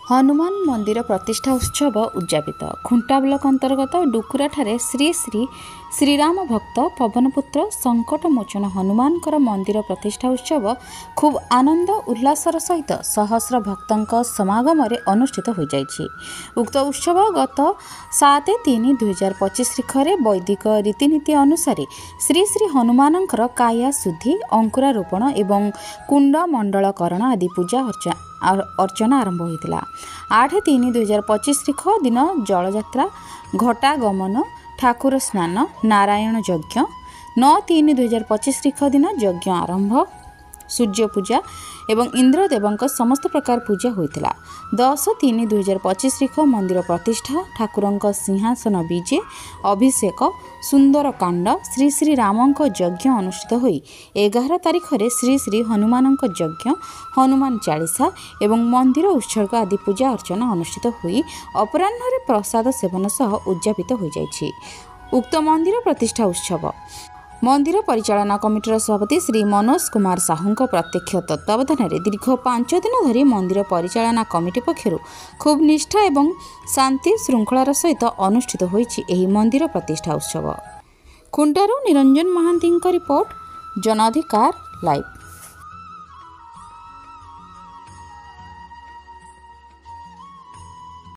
हनुमान मंदिर प्रतिष्ठा उत्सव उद्यापित खुंटा ब्लॉक अंतर्गत डुकुरा ठारे श्री श्री श्रीराम भक्त पवनपुत्र संकट मोचन हनुमान मंदिर प्रतिष्ठा उत्सव खूब आनंद उल्लासर सहित सहस्र भक्तों समागम अनुष्ठित हो जाइछि। उक्त उत्सव गत 7/3/2025 तारिख वैदिक रीतिनीति अनुसार श्री श्री हनुमान काया शुद्धि अंकुरारोपण एवं कुंड मंडलकरण आदि पूजा अर्चना आरंभ होता। 8/3/2025 तारिख दिन जलयात्रा घटा गमन ठाकुर स्नान नारायण यज्ञ 9/3/2025 तारिख दिन यज्ञ आरंभ सूर्य पूजा एवं इंद्रदेव समस्त प्रकार पूजा होता। 10/3/2025 तारिख मंदिर प्रतिष्ठा ठाकुर सिंहासन विजे अभिषेक सुंदर कांड श्री श्री राम यज्ञ अनुष्ठित होई 11 तारिख श्री श्री हनुमान यज्ञ हनुमान चालीसा एवं मंदिर उत्सर्ग आदि पूजा अर्चना अनुष्ठित होई अपराह्न प्रसाद सेवन सह उद्यापित हो जाइछि। उक्त मंदिर प्रतिष्ठा उत्सव मंदिर परिचालना कमिटीर सभापति श्री मनोज कुमार साहू प्रत्यक्ष तत्वावधान में दीर्घ 5 दिन धरी मंदिर परिचालना कमिटी पक्षर खूब निष्ठा एवं शांति श्रृंखलार सहित अनुष्ठित होइछि मंदिर प्रतिष्ठा उत्सव। खुंटारू निरंजन महांती रिपोर्ट, जन अधिकार लाइव।